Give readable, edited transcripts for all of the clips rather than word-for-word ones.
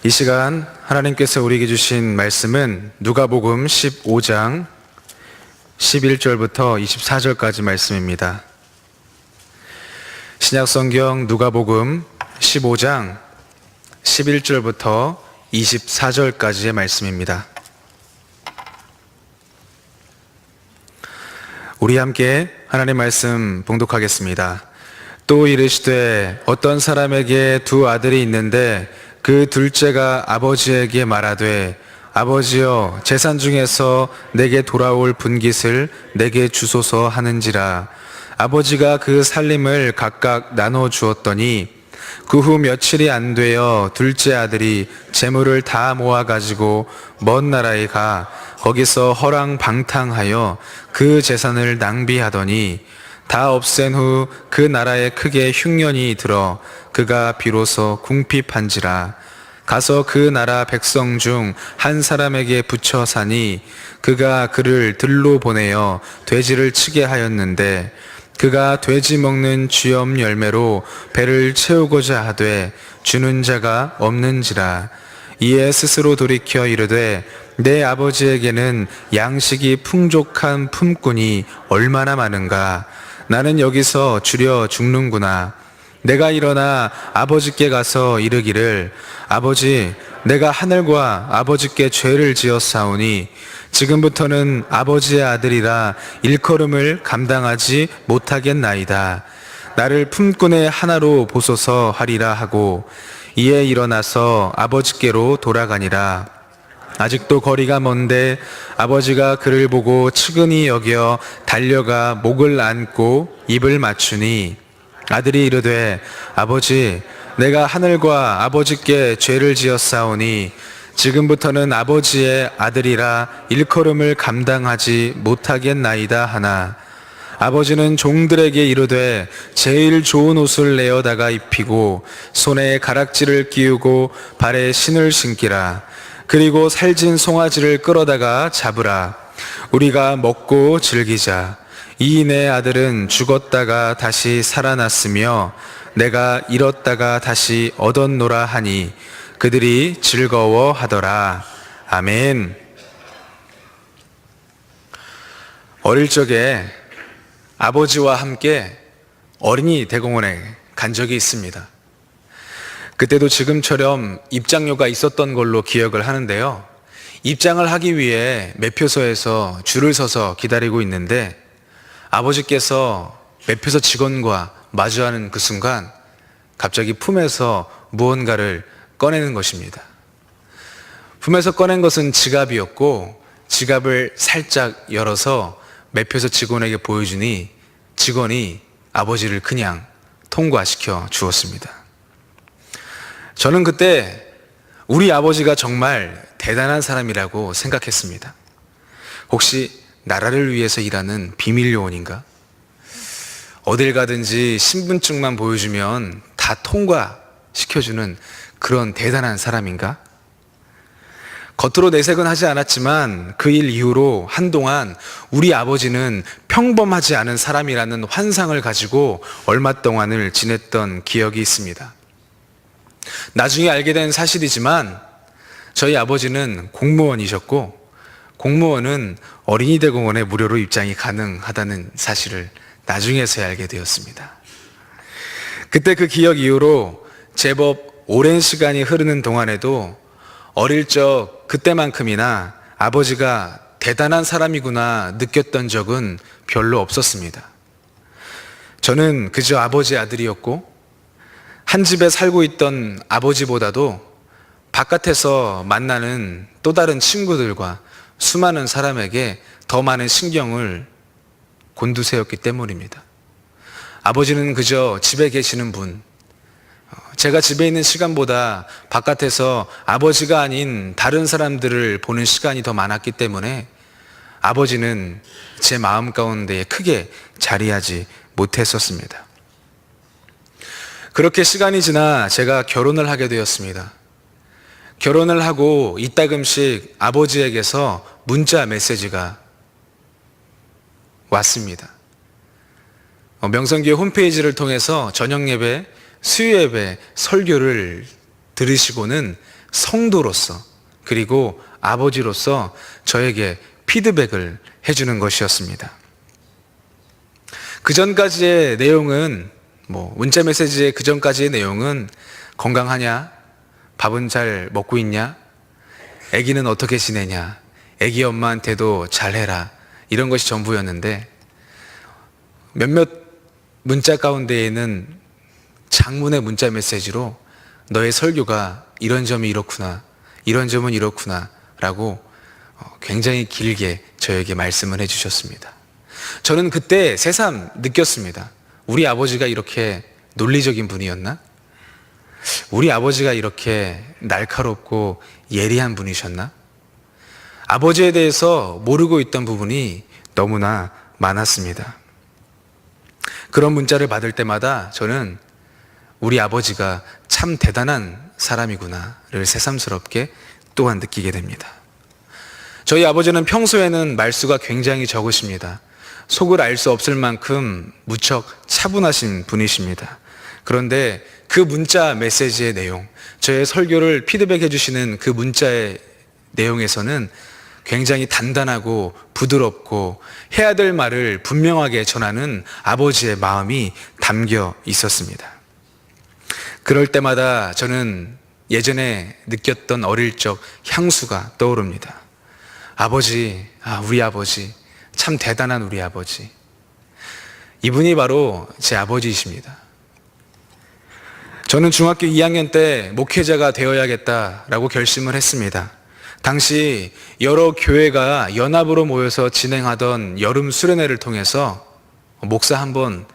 이 시간 하나님께서 우리에게 주신 말씀은 누가복음 15장 11절부터 24절까지 말씀입니다. 신약성경 누가복음 15장 11절부터 24절까지의 말씀입니다. 우리 함께 하나님 말씀 봉독하겠습니다. 또 이르시되 어떤 사람에게 두 아들이 있는데 그 둘째가 아버지에게 말하되 아버지여 재산 중에서 내게 돌아올 분깃을 내게 주소서 하는지라. 아버지가 그 살림을 각각 나눠 주었더니 그 후 며칠이 안 되어 둘째 아들이 재물을 다 모아 가지고 먼 나라에 가 거기서 허랑방탕하여 그 재산을 낭비하더니 다 없앤 후 그 나라에 크게 흉년이 들어 그가 비로소 궁핍한지라. 가서 그 나라 백성 중 한 사람에게 붙여 사니 그가 그를 들로 보내어 돼지를 치게 하였는데 그가 돼지 먹는 쥐염 열매로 배를 채우고자 하되 주는 자가 없는지라. 이에 스스로 돌이켜 이르되 내 아버지에게는 양식이 풍족한 품꾼이 얼마나 많은가. 나는 여기서 주려 죽는구나. 내가 일어나 아버지께 가서 이르기를 아버지, 내가 하늘과 아버지께 죄를 지었사오니 지금부터는 아버지의 아들이라 일컬음을 감당하지 못하겠나이다. 나를 품꾼의 하나로 보소서 하리라 하고 이에 일어나서 아버지께로 돌아가니라. 아직도 거리가 먼데 아버지가 그를 보고 측은히 여겨 달려가 목을 안고 입을 맞추니 아들이 이르되 아버지, 내가 하늘과 아버지께 죄를 지었사오니 지금부터는 아버지의 아들이라 일컬음을 감당하지 못하겠나이다 하나 아버지는 종들에게 이르되 제일 좋은 옷을 내어다가 입히고 손에 가락지를 끼우고 발에 신을 신기라. 그리고 살진 송아지를 끌어다가 잡으라. 우리가 먹고 즐기자. 이 내 아들은 죽었다가 다시 살아났으며 내가 잃었다가 다시 얻었노라 하니 그들이 즐거워하더라. 아멘. 어릴 적에 아버지와 함께 어린이 대공원에 간 적이 있습니다. 그때도 지금처럼 입장료가 있었던 걸로 기억을 하는데요. 입장을 하기 위해 매표소에서 줄을 서서 기다리고 있는데 아버지께서 매표소 직원과 마주하는 그 순간 갑자기 품에서 무언가를 꺼내는 것입니다. 품에서 꺼낸 것은 지갑이었고 지갑을 살짝 열어서 매표소 직원에게 보여주니 직원이 아버지를 그냥 통과시켜 주었습니다. 저는 그때 우리 아버지가 정말 대단한 사람이라고 생각했습니다. 혹시 나라를 위해서 일하는 비밀 요원인가? 어딜 가든지 신분증만 보여주면 다 통과시켜주는 그런 대단한 사람인가? 겉으로 내색은 하지 않았지만 그 일 이후로 한동안 우리 아버지는 평범하지 않은 사람이라는 환상을 가지고 얼마 동안을 지냈던 기억이 있습니다. 나중에 알게 된 사실이지만 저희 아버지는 공무원이셨고 공무원은 어린이 대공원에 무료로 입장이 가능하다는 사실을 나중에서야 알게 되었습니다. 그때 그 기억 이후로 제법 오랜 시간이 흐르는 동안에도 어릴 적 그때만큼이나 아버지가 대단한 사람이구나 느꼈던 적은 별로 없었습니다. 저는 그저 아버지의 아들이었고 한 집에 살고 있던 아버지보다도 바깥에서 만나는 또 다른 친구들과 수많은 사람에게 더 많은 신경을 곤두세웠기 때문입니다. 아버지는 그저 집에 계시는 분, 제가 집에 있는 시간보다 바깥에서 아버지가 아닌 다른 사람들을 보는 시간이 더 많았기 때문에 아버지는 제 마음 가운데 크게 자리하지 못했었습니다. 그렇게 시간이 지나 제가 결혼을 하게 되었습니다. 결혼을 하고 이따금씩 아버지에게서 문자 메시지가 왔습니다. 명성교회 홈페이지를 통해서 저녁 예배, 수요 예배, 설교를 들으시고는 성도로서 그리고 아버지로서 저에게 피드백을 해주는 것이었습니다. 그 전까지의 내용은 문자 메시지의 그 전까지의 내용은 건강하냐? 밥은 잘 먹고 있냐? 아기는 어떻게 지내냐? 아기 엄마한테도 잘해라. 이런 것이 전부였는데 몇몇 문자 가운데에는 장문의 문자 메시지로 너의 설교가 이런 점이 이렇구나, 이런 점은 이렇구나 라고 굉장히 길게 저에게 말씀을 해주셨습니다. 저는 그때 새삼 느꼈습니다. 우리 아버지가 이렇게 논리적인 분이었나? 우리 아버지가 이렇게 날카롭고 예리한 분이셨나? 아버지에 대해서 모르고 있던 부분이 너무나 많았습니다. 그런 문자를 받을 때마다 저는 우리 아버지가 참 대단한 사람이구나를 새삼스럽게 또한 느끼게 됩니다. 저희 아버지는 평소에는 말수가 굉장히 적으십니다. 속을 알 수 없을 만큼 무척 차분하신 분이십니다. 그런데 그 문자 메시지의 내용, 저의 설교를 피드백해 주시는 그 문자의 내용에서는 굉장히 단단하고 부드럽고 해야 될 말을 분명하게 전하는 아버지의 마음이 담겨 있었습니다. 그럴 때마다 저는 예전에 느꼈던 어릴 적 향수가 떠오릅니다. 아버지, 우리 아버지, 참 대단한 우리 아버지. 이분이 바로 제 아버지이십니다. 저는 중학교 2학년 때 목회자가 되어야겠다라고 결심을 했습니다. 당시 여러 교회가 연합으로 모여서 진행하던 여름 수련회를 통해서 목사 한번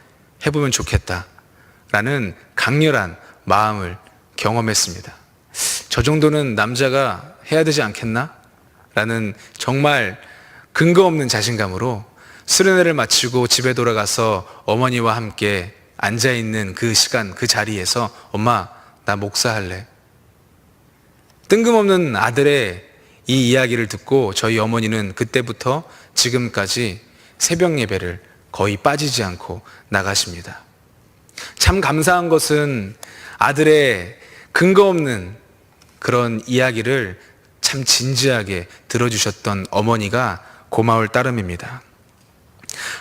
해보면 좋겠다라는 강렬한 마음을 경험했습니다. 저 정도는 남자가 해야 되지 않겠나? 라는 정말 근거 없는 자신감으로 수련회를 마치고 집에 돌아가서 어머니와 함께 앉아있는 그 시간, 그 자리에서 엄마, 나 목사할래. 뜬금없는 아들의 이 이야기를 듣고 저희 어머니는 그때부터 지금까지 새벽 예배를 거의 빠지지 않고 나가십니다. 참 감사한 것은 아들의 근거 없는 그런 이야기를 참 진지하게 들어주셨던 어머니가 고마울 따름입니다.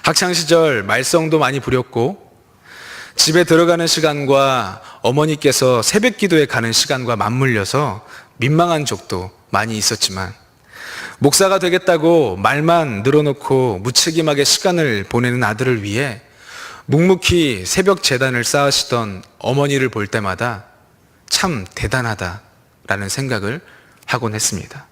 학창시절 말썽도 많이 부렸고 집에 들어가는 시간과 어머니께서 새벽 기도에 가는 시간과 맞물려서 민망한 적도 많이 있었지만 목사가 되겠다고 말만 늘어놓고 무책임하게 시간을 보내는 아들을 위해 묵묵히 새벽 제단을 쌓으시던 어머니를 볼 때마다 참 대단하다라는 생각을 하곤 했습니다.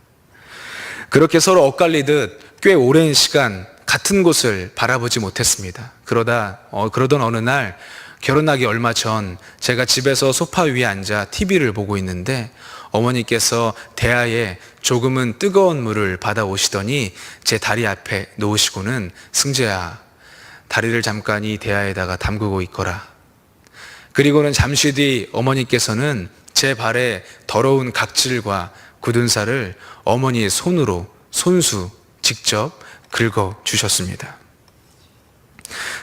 그렇게 서로 엇갈리듯 꽤 오랜 시간 같은 곳을 바라보지 못했습니다. 그러던 어느 날 결혼하기 얼마 전 제가 집에서 소파 위에 앉아 TV를 보고 있는데 어머니께서 대야에 조금은 뜨거운 물을 받아오시더니 제 다리 앞에 놓으시고는 승재야, 다리를 잠깐 이 대야에다가 담그고 있거라. 그리고는 잠시 뒤 어머니께서는 제 발에 더러운 각질과 굳은 살을 어머니의 손으로 손수 직접 긁어 주셨습니다.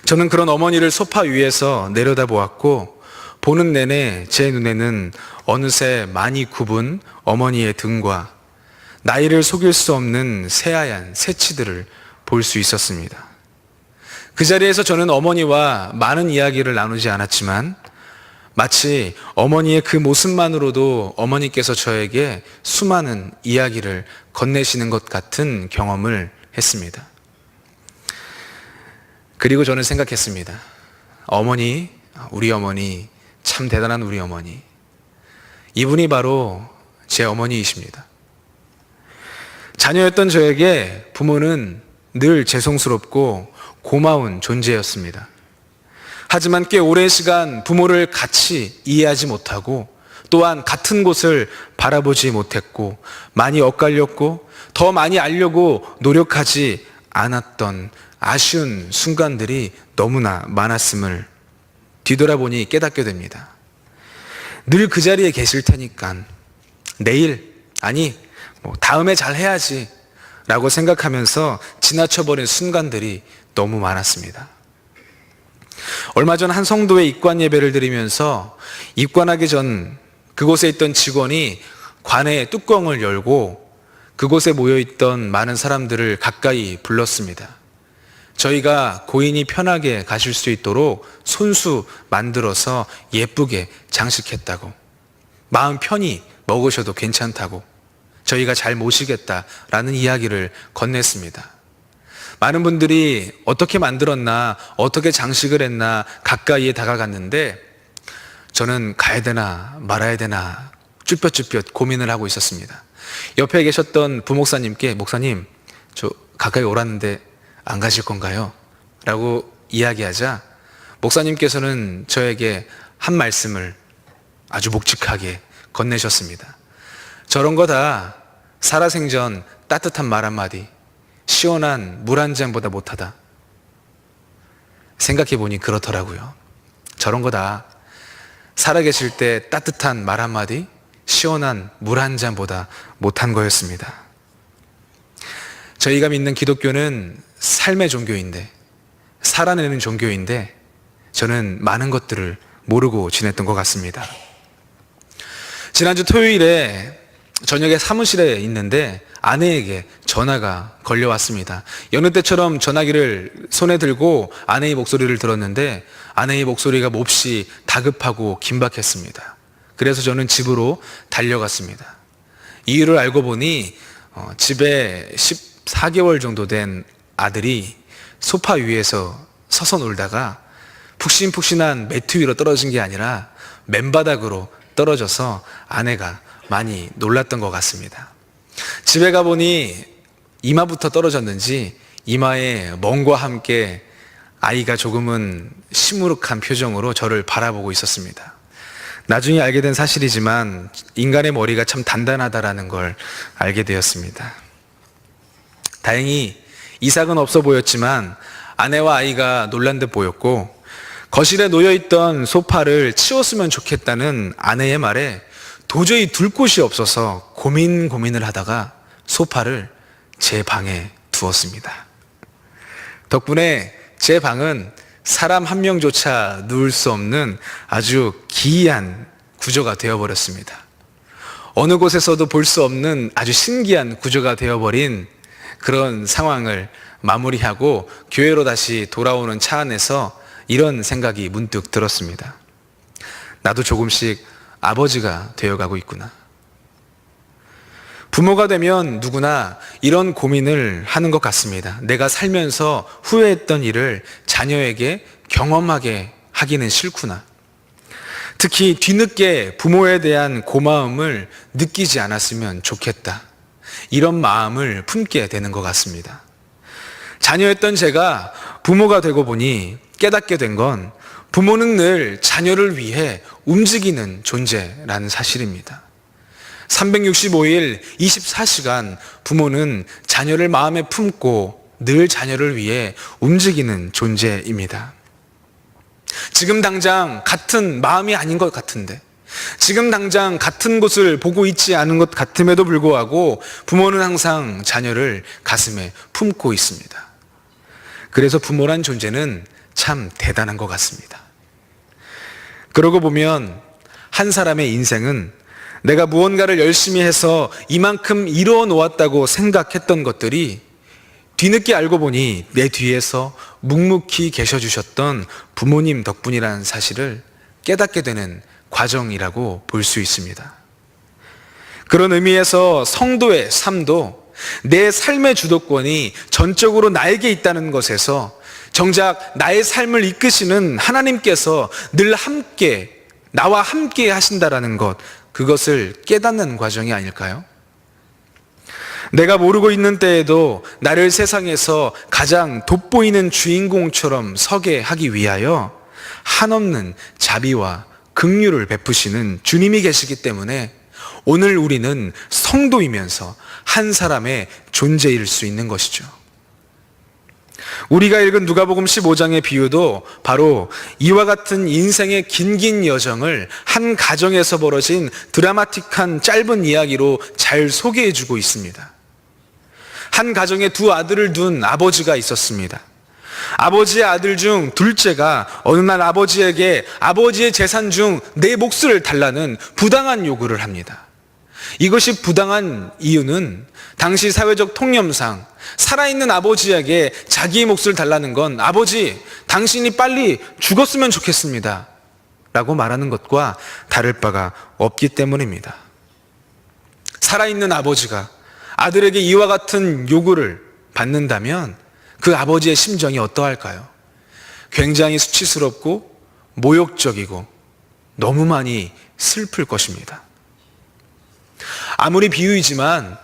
저는 그런 어머니를 소파 위에서 내려다보았고 보는 내내 제 눈에는 어느새 많이 굽은 어머니의 등과 나이를 속일 수 없는 새하얀 새치들을 볼 수 있었습니다. 그 자리에서 저는 어머니와 많은 이야기를 나누지 않았지만 마치 어머니의 그 모습만으로도 어머니께서 저에게 수많은 이야기를 건네시는 것 같은 경험을 했습니다. 그리고 저는 생각했습니다. 우리 어머니, 참 대단한 우리 어머니. 이분이 바로 제 어머니이십니다. 자녀였던 저에게 부모는 늘 죄송스럽고 고마운 존재였습니다. 하지만 꽤 오랜 시간 부모를 같이 이해하지 못하고 또한 같은 곳을 바라보지 못했고 많이 엇갈렸고 더 많이 알려고 노력하지 않았던 아쉬운 순간들이 너무나 많았음을 뒤돌아보니 깨닫게 됩니다. 늘 그 자리에 계실 테니까 내일, 다음에 잘 해야지 라고 생각하면서 지나쳐버린 순간들이 너무 많았습니다. 얼마 전 한 성도의 입관 예배를 드리면서 입관하기 전 그곳에 있던 직원이 관의 뚜껑을 열고 그곳에 모여있던 많은 사람들을 가까이 불렀습니다. 저희가 고인이 편하게 가실 수 있도록 손수 만들어서 예쁘게 장식했다고, 마음 편히 먹으셔도 괜찮다고, 저희가 잘 모시겠다라는 이야기를 건넸습니다. 많은 분들이 어떻게 만들었나, 어떻게 장식을 했나 가까이에 다가갔는데 저는 가야 되나 말아야 되나 쭈뼛쭈뼛 고민을 하고 있었습니다. 옆에 계셨던 부목사님께, 목사님, 저 가까이 오라는데 안 가실 건가요? 라고 이야기하자 목사님께서는 저에게 한 말씀을 아주 묵직하게 건네셨습니다. 저런 거다 살아생전 따뜻한 말 한마디, 시원한 물 한 잔보다 못하다. 생각해 보니 그렇더라고요. 저런 거다 살아계실 때 따뜻한 말 한마디, 시원한 물 한 잔보다 못한 거였습니다. 저희가 믿는 기독교는 삶의 종교인데, 살아내는 종교인데 저는 많은 것들을 모르고 지냈던 것 같습니다. 지난주 토요일에 저녁에 사무실에 있는데 아내에게 전화가 걸려왔습니다. 여느 때처럼 전화기를 손에 들고 아내의 목소리를 들었는데 아내의 목소리가 몹시 다급하고 긴박했습니다. 그래서 저는 집으로 달려갔습니다. 이유를 알고 보니 집에 14개월 정도 된 아들이 소파 위에서 서서 놀다가 푹신푹신한 매트 위로 떨어진 게 아니라 맨바닥으로 떨어져서 아내가 많이 놀랐던 것 같습니다. 집에 가보니 이마부터 떨어졌는지 이마에 멍과 함께 아이가 조금은 시무룩한 표정으로 저를 바라보고 있었습니다. 나중에 알게 된 사실이지만 인간의 머리가 참 단단하다라는 걸 알게 되었습니다. 다행히 이삭은 없어 보였지만 아내와 아이가 놀란 듯 보였고, 거실에 놓여있던 소파를 치웠으면 좋겠다는 아내의 말에 도저히 둘 곳이 없어서 고민을 하다가 소파를 제 방에 두었습니다. 덕분에 제 방은 사람 한 명조차 누울 수 없는 아주 기이한 구조가 되어버렸습니다. 어느 곳에서도 볼 수 없는 아주 신기한 구조가 되어버린 그런 상황을 마무리하고 교회로 다시 돌아오는 차 안에서 이런 생각이 문득 들었습니다. 나도 조금씩 아버지가 되어가고 있구나. 부모가 되면 누구나 이런 고민을 하는 것 같습니다. 내가 살면서 후회했던 일을 자녀에게 경험하게 하기는 싫구나. 특히 뒤늦게 부모에 대한 고마움을 느끼지 않았으면 좋겠다. 이런 마음을 품게 되는 것 같습니다. 자녀였던 제가 부모가 되고 보니 깨닫게 된 건 부모는 늘 자녀를 위해 움직이는 존재라는 사실입니다. 365일 24시간 부모는 자녀를 마음에 품고 늘 자녀를 위해 움직이는 존재입니다. 지금 당장 같은 마음이 아닌 것 같은데, 지금 당장 같은 곳을 보고 있지 않은 것 같음에도 불구하고 부모는 항상 자녀를 가슴에 품고 있습니다. 그래서 부모란 존재는 참 대단한 것 같습니다. 그러고 보면 한 사람의 인생은 내가 무언가를 열심히 해서 이만큼 이루어 놓았다고 생각했던 것들이 뒤늦게 알고 보니 내 뒤에서 묵묵히 계셔 주셨던 부모님 덕분이라는 사실을 깨닫게 되는 과정이라고 볼 수 있습니다. 그런 의미에서 성도의 삶도 내 삶의 주도권이 전적으로 나에게 있다는 것에서 정작 나의 삶을 이끄시는 하나님께서 늘 함께, 나와 함께 하신다라는 것, 그것을 깨닫는 과정이 아닐까요? 내가 모르고 있는 때에도 나를 세상에서 가장 돋보이는 주인공처럼 서게 하기 위하여 한없는 자비와 긍휼을 베푸시는 주님이 계시기 때문에 오늘 우리는 성도이면서 한 사람의 존재일 수 있는 것이죠. 우리가 읽은 누가복음 15장의 비유도 바로 이와 같은 인생의 긴 여정을 한 가정에서 벌어진 드라마틱한 짧은 이야기로 잘 소개해주고 있습니다. 한 가정에 두 아들을 둔 아버지가 있었습니다. 아버지의 아들 중 둘째가 어느 날 아버지에게 아버지의 재산 중 내 몫을 달라는 부당한 요구를 합니다. 이것이 부당한 이유는 당시 사회적 통념상 살아있는 아버지에게 자기의 몫을 달라는 건 아버지, 당신이 빨리 죽었으면 좋겠습니다 라고 말하는 것과 다를 바가 없기 때문입니다. 살아있는 아버지가 아들에게 이와 같은 요구를 받는다면 그 아버지의 심정이 어떠할까요? 굉장히 수치스럽고 모욕적이고 너무 많이 슬플 것입니다. 아무리 비유이지만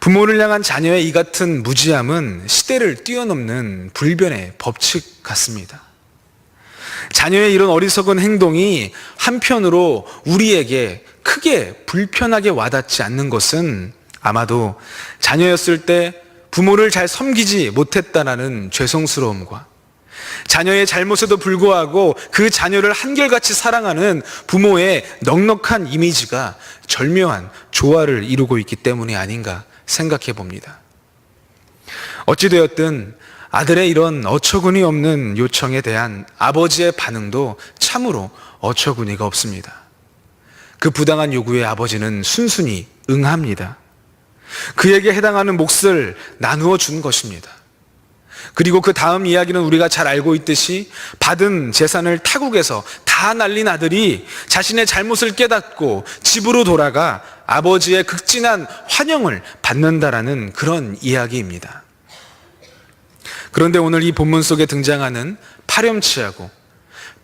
부모를 향한 자녀의 이 같은 무지함은 시대를 뛰어넘는 불변의 법칙 같습니다. 자녀의 이런 어리석은 행동이 한편으로 우리에게 크게 불편하게 와닿지 않는 것은 아마도 자녀였을 때 부모를 잘 섬기지 못했다라는 죄송스러움과 자녀의 잘못에도 불구하고 그 자녀를 한결같이 사랑하는 부모의 넉넉한 이미지가 절묘한 조화를 이루고 있기 때문이 아닌가 생각해 봅니다. 어찌되었든 아들의 이런 어처구니 없는 요청에 대한 아버지의 반응도 참으로 어처구니가 없습니다. 그 부당한 요구에 아버지는 순순히 응합니다. 그에게 해당하는 몫을 나누어 준 것입니다. 그리고 그 다음 이야기는 우리가 잘 알고 있듯이 받은 재산을 타국에서 다 날린 아들이 자신의 잘못을 깨닫고 집으로 돌아가 아버지의 극진한 환영을 받는다라는 그런 이야기입니다. 그런데 오늘 이 본문 속에 등장하는 파렴치하고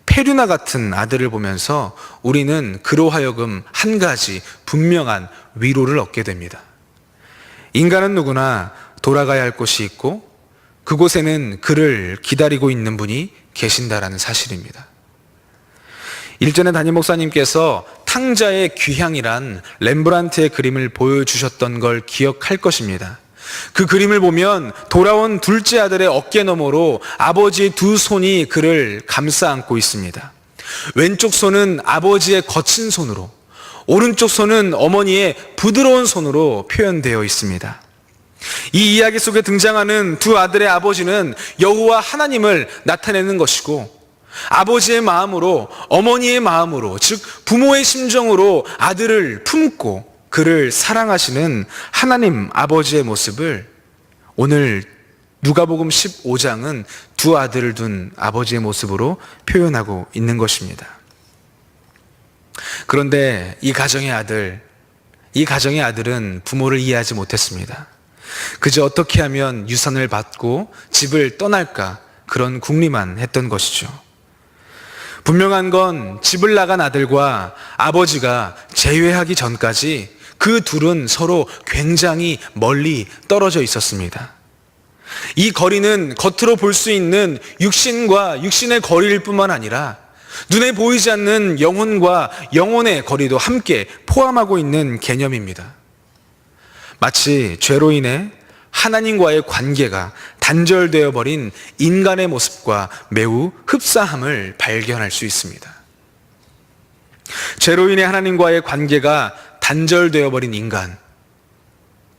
페류나 같은 아들을 보면서 우리는 그로 하여금 한 가지 분명한 위로를 얻게 됩니다. 인간은 누구나 돌아가야 할 곳이 있고 그곳에는 그를 기다리고 있는 분이 계신다라는 사실입니다. 일전에 담임 목사님께서 탕자의 귀향이란 렘브란트의 그림을 보여주셨던 걸 기억할 것입니다. 그 그림을 보면 돌아온 둘째 아들의 어깨 너머로 아버지의 두 손이 그를 감싸 안고 있습니다. 왼쪽 손은 아버지의 거친 손으로, 오른쪽 손은 어머니의 부드러운 손으로 표현되어 있습니다. 이 이야기 속에 등장하는 두 아들의 아버지는 여호와 하나님을 나타내는 것이고 아버지의 마음으로, 어머니의 마음으로, 즉 부모의 심정으로 아들을 품고 그를 사랑하시는 하나님 아버지의 모습을 오늘 누가복음 15장은 두 아들을 둔 아버지의 모습으로 표현하고 있는 것입니다. 그런데 이 가정의 아들은 부모를 이해하지 못했습니다. 그저 어떻게 하면 유산을 받고 집을 떠날까 그런 궁리만 했던 것이죠. 분명한 건 집을 나간 아들과 아버지가 재회하기 전까지 그 둘은 서로 굉장히 멀리 떨어져 있었습니다. 이 거리는 겉으로 볼 수 있는 육신과 육신의 거리일 뿐만 아니라 눈에 보이지 않는 영혼과 영혼의 거리도 함께 포함하고 있는 개념입니다. 마치 죄로 인해 하나님과의 관계가 단절되어 버린 인간의 모습과 매우 흡사함을 발견할 수 있습니다. 죄로 인해 하나님과의 관계가 단절되어 버린 인간,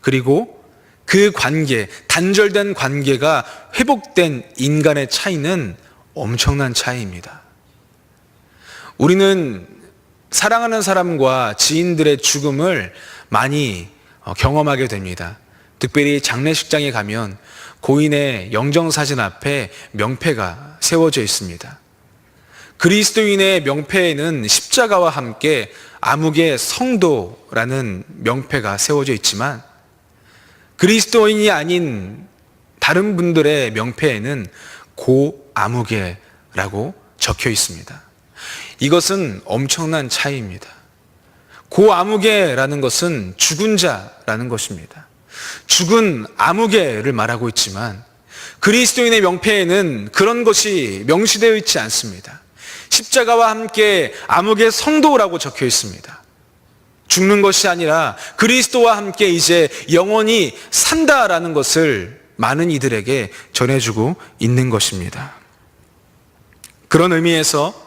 그리고 그 관계, 단절된 관계가 회복된 인간의 차이는 엄청난 차이입니다. 우리는 사랑하는 사람과 지인들의 죽음을 많이 경험하게 됩니다. 특별히 장례식장에 가면 고인의 영정사진 앞에 명패가 세워져 있습니다. 그리스도인의 명패에는 십자가와 함께 암흑의 성도라는 명패가 세워져 있지만 그리스도인이 아닌 다른 분들의 명패에는 고암흑의라고 적혀 있습니다. 이것은 엄청난 차이입니다. 고암흑의라는 것은 죽은 자라는 것입니다. 죽은 암흑의를 말하고 있지만 그리스도인의 명패에는 그런 것이 명시되어 있지 않습니다. 십자가와 함께 암흑의 성도라고 적혀 있습니다. 죽는 것이 아니라 그리스도와 함께 이제 영원히 산다라는 것을 많은 이들에게 전해주고 있는 것입니다. 그런 의미에서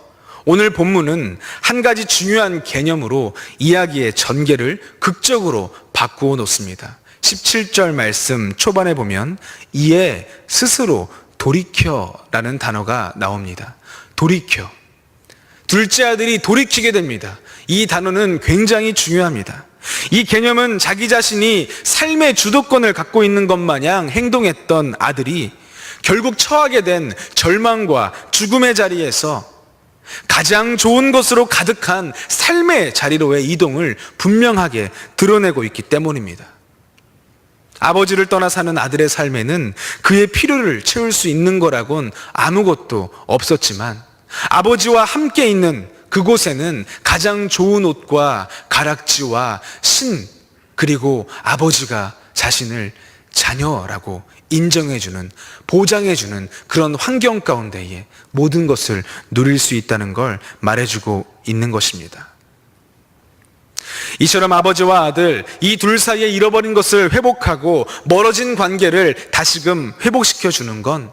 오늘 본문은 한 가지 중요한 개념으로 이야기의 전개를 극적으로 바꾸어 놓습니다. 17절 말씀 초반에 보면 이에 스스로 돌이켜라는 단어가 나옵니다. 돌이켜. 둘째 아들이 돌이키게 됩니다. 이 단어는 굉장히 중요합니다. 이 개념은 자기 자신이 삶의 주도권을 갖고 있는 것 마냥 행동했던 아들이 결국 처하게 된 절망과 죽음의 자리에서 가장 좋은 것으로 가득한 삶의 자리로의 이동을 분명하게 드러내고 있기 때문입니다. 아버지를 떠나 사는 아들의 삶에는 그의 필요를 채울 수 있는 거라곤 아무것도 없었지만 아버지와 함께 있는 그곳에는 가장 좋은 옷과 가락지와 신, 그리고 아버지가 자신을 자녀라고 인정해주는, 보장해주는 그런 환경 가운데에 모든 것을 누릴 수 있다는 걸 말해주고 있는 것입니다. 이처럼 아버지와 아들, 이 둘 사이에 잃어버린 것을 회복하고 멀어진 관계를 다시금 회복시켜주는 건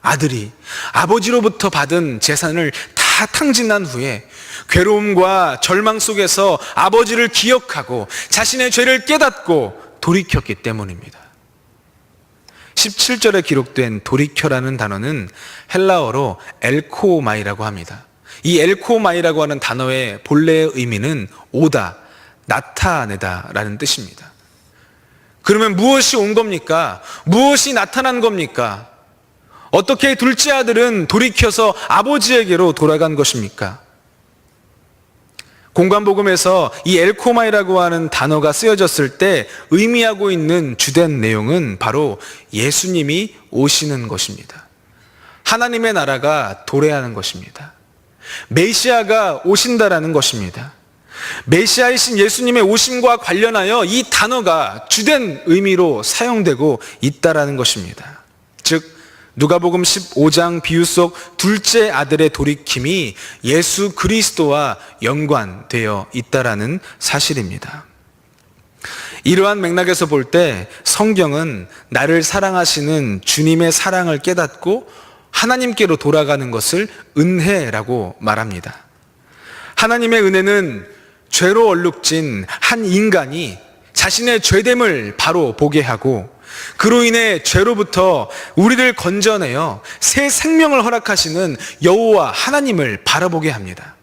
아들이 아버지로부터 받은 재산을 다 탕진한 후에 괴로움과 절망 속에서 아버지를 기억하고 자신의 죄를 깨닫고 돌이켰기 때문입니다. 17절에 기록된 돌이켜라는 단어는 헬라어로 엘코마이라고 합니다. 이 엘코마이라고 하는 단어의 본래의 의미는 오다, 나타내다라는 뜻입니다. 그러면 무엇이 온 겁니까? 무엇이 나타난 겁니까? 어떻게 둘째 아들은 돌이켜서 아버지에게로 돌아간 것입니까? 공관복음에서 이 엘코마이라고 하는 단어가 쓰여졌을 때 의미하고 있는 주된 내용은 바로 예수님이 오시는 것입니다. 하나님의 나라가 도래하는 것입니다. 메시아가 오신다라는 것입니다. 메시아이신 예수님의 오심과 관련하여 이 단어가 주된 의미로 사용되고 있다라는 것입니다. 즉 누가복음 15장 비유 속 둘째 아들의 돌이킴이 예수 그리스도와 연관되어 있다라는 사실입니다. 이러한 맥락에서 볼 때 성경은 나를 사랑하시는 주님의 사랑을 깨닫고 하나님께로 돌아가는 것을 은혜라고 말합니다. 하나님의 은혜는 죄로 얼룩진 한 인간이 자신의 죄됨을 바로 보게 하고 그로 인해 죄로부터 우리를 건져내어 새 생명을 허락하시는 여호와 하나님을 바라보게 합니다.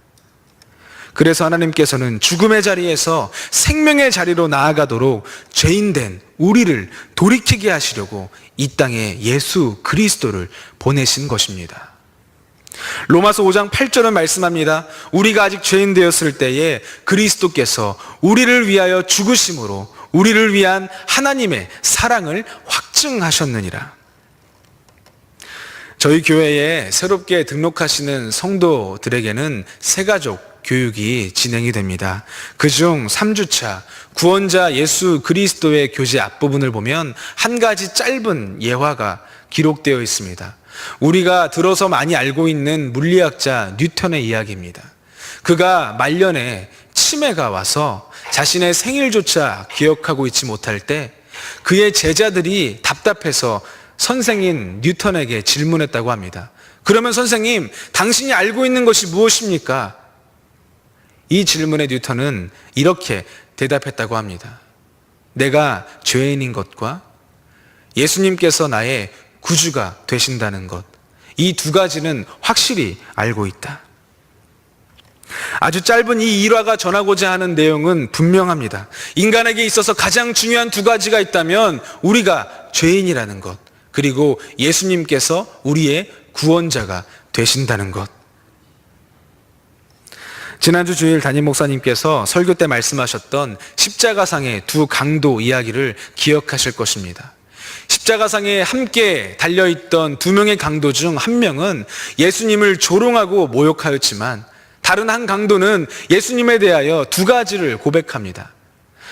그래서 하나님께서는 죽음의 자리에서 생명의 자리로 나아가도록 죄인된 우리를 돌이키게 하시려고 이 땅에 예수 그리스도를 보내신 것입니다. 로마서 5장 8절은 말씀합니다. 우리가 아직 죄인 되었을 때에 그리스도께서 우리를 위하여 죽으심으로 우리를 위한 하나님의 사랑을 확증하셨느니라. 저희 교회에 새롭게 등록하시는 성도들에게는 새가족 교육이 진행이 됩니다. 그중 3주차 구원자 예수 그리스도의 교재 앞부분을 보면 한 가지 짧은 예화가 기록되어 있습니다. 우리가 들어서 많이 알고 있는 물리학자 뉴턴의 이야기입니다. 그가 말년에 치매가 와서 자신의 생일조차 기억하고 있지 못할 때 그의 제자들이 답답해서 선생인 뉴턴에게 질문했다고 합니다. 그러면 선생님, 당신이 알고 있는 것이 무엇입니까? 이 질문에 뉴턴은 이렇게 대답했다고 합니다. 내가 죄인인 것과 예수님께서 나의 구주가 되신다는 것, 이 두 가지는 확실히 알고 있다. 아주 짧은 이 일화가 전하고자 하는 내용은 분명합니다. 인간에게 있어서 가장 중요한 두 가지가 있다면 우리가 죄인이라는 것, 그리고 예수님께서 우리의 구원자가 되신다는 것. 지난주 주일 담임 목사님께서 설교 때 말씀하셨던 십자가상의 두 강도 이야기를 기억하실 것입니다. 십자가상에 함께 달려있던 두 명의 강도 중 한 명은 예수님을 조롱하고 모욕하였지만 다른 한 강도는 예수님에 대하여 두 가지를 고백합니다.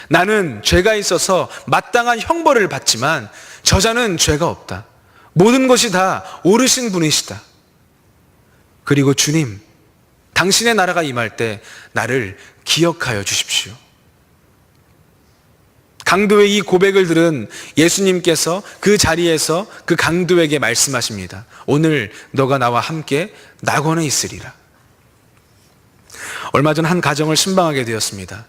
나는 죄가 있어서 마땅한 형벌을 받지만 저자는 죄가 없다. 모든 것이 다 옳으신 분이시다. 그리고 주님, 당신의 나라가 임할 때 나를 기억하여 주십시오. 강도의 이 고백을 들은 예수님께서 그 자리에서 그 강도에게 말씀하십니다. 오늘 너가 나와 함께 낙원에 있으리라. 얼마 전 한 가정을 신방하게 되었습니다.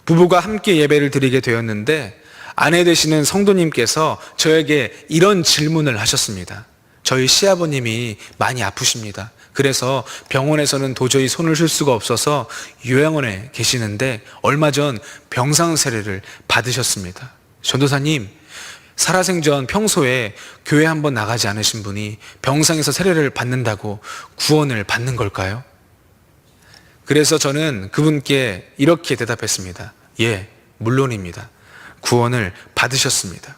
부부가 함께 예배를 드리게 되었는데 아내 되시는 성도님께서 저에게 이런 질문을 하셨습니다. 저희 시아버님이 많이 아프십니다. 그래서 병원에서는 도저히 손을 쓸 수가 없어서 요양원에 계시는데 얼마 전 병상 세례를 받으셨습니다. 전도사님, 살아생전 평소에 교회 한번 나가지 않으신 분이 병상에서 세례를 받는다고 구원을 받는 걸까요? 그래서 저는 그분께 이렇게 대답했습니다. 예, 물론입니다. 구원을 받으셨습니다.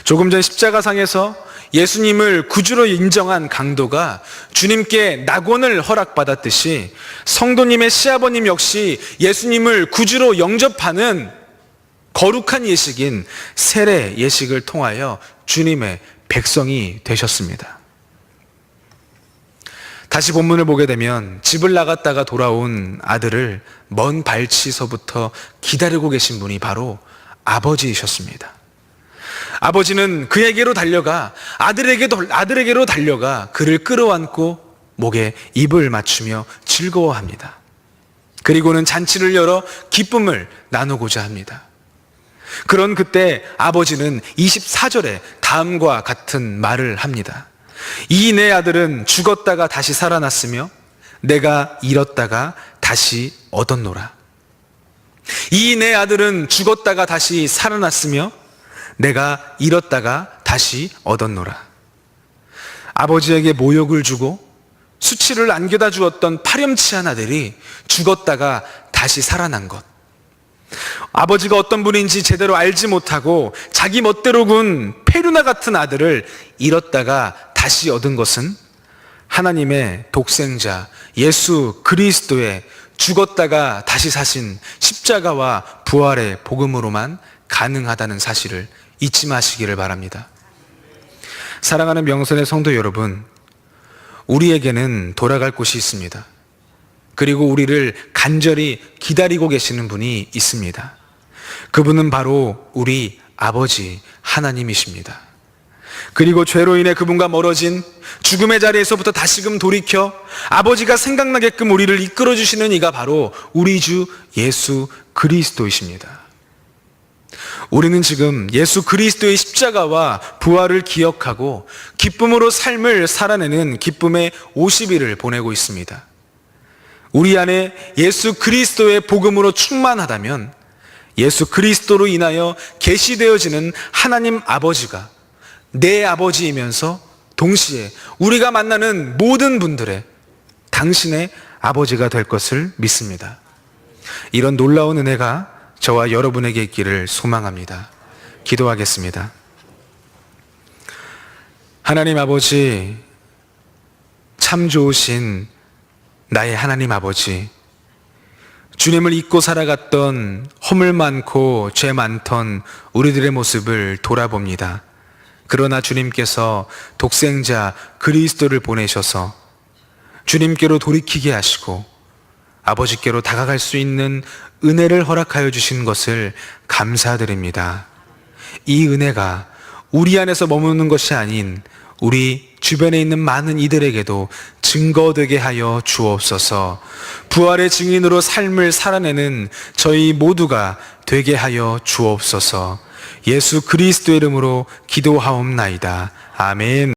조금 전 십자가상에서 예수님을 구주로 인정한 강도가 주님께 낙원을 허락받았듯이 성도님의 시아버님 역시 예수님을 구주로 영접하는 거룩한 예식인 세례 예식을 통하여 주님의 백성이 되셨습니다. 다시 본문을 보게 되면 집을 나갔다가 돌아온 아들을 먼 발치서부터 기다리고 계신 분이 바로 아버지이셨습니다. 아버지는 그에게로 달려가 아들에게로 달려가 그를 끌어안고 목에 입을 맞추며 즐거워합니다. 그리고는 잔치를 열어 기쁨을 나누고자 합니다. 그런 그때 아버지는 24절에 다음과 같은 말을 합니다. 이 내 아들은 죽었다가 다시 살아났으며 내가 잃었다가 다시 얻었노라. 이 내 아들은 죽었다가 다시 살아났으며 내가 잃었다가 다시 얻었노라. 아버지에게 모욕을 주고 수치를 안겨다 주었던 파렴치한 아들이 죽었다가 다시 살아난 것. 아버지가 어떤 분인지 제대로 알지 못하고 자기 멋대로 군 페루나 같은 아들을 잃었다가 다시 얻은 것은 하나님의 독생자 예수 그리스도의 죽었다가 다시 사신 십자가와 부활의 복음으로만 가능하다는 사실을 잊지 마시기를 바랍니다. 사랑하는 명선의 성도 여러분, 우리에게는 돌아갈 곳이 있습니다. 그리고 우리를 간절히 기다리고 계시는 분이 있습니다. 그분은 바로 우리 아버지 하나님이십니다. 그리고 죄로 인해 그분과 멀어진 죽음의 자리에서부터 다시금 돌이켜 아버지가 생각나게끔 우리를 이끌어주시는 이가 바로 우리 주 예수 그리스도이십니다. 우리는 지금 예수 그리스도의 십자가와 부활을 기억하고 기쁨으로 삶을 살아내는 기쁨의 50일을 보내고 있습니다. 우리 안에 예수 그리스도의 복음으로 충만하다면 예수 그리스도로 인하여 계시되어지는 하나님 아버지가 내 아버지이면서 동시에 우리가 만나는 모든 분들의 당신의 아버지가 될 것을 믿습니다. 이런 놀라운 은혜가 저와 여러분에게 있기를 소망합니다. 기도하겠습니다. 하나님 아버지, 참 좋으신 나의 하나님 아버지, 주님을 잊고 살아갔던 허물 많고 죄 많던 우리들의 모습을 돌아봅니다. 그러나 주님께서 독생자 그리스도를 보내셔서 주님께로 돌이키게 하시고 아버지께로 다가갈 수 있는 은혜를 허락하여 주신 것을 감사드립니다. 이 은혜가 우리 안에서 머무는 것이 아닌 우리 주변에 있는 많은 이들에게도 증거되게 하여 주옵소서. 부활의 증인으로 삶을 살아내는 저희 모두가 되게 하여 주옵소서. 예수 그리스도의 이름으로 기도하옵나이다. 아멘.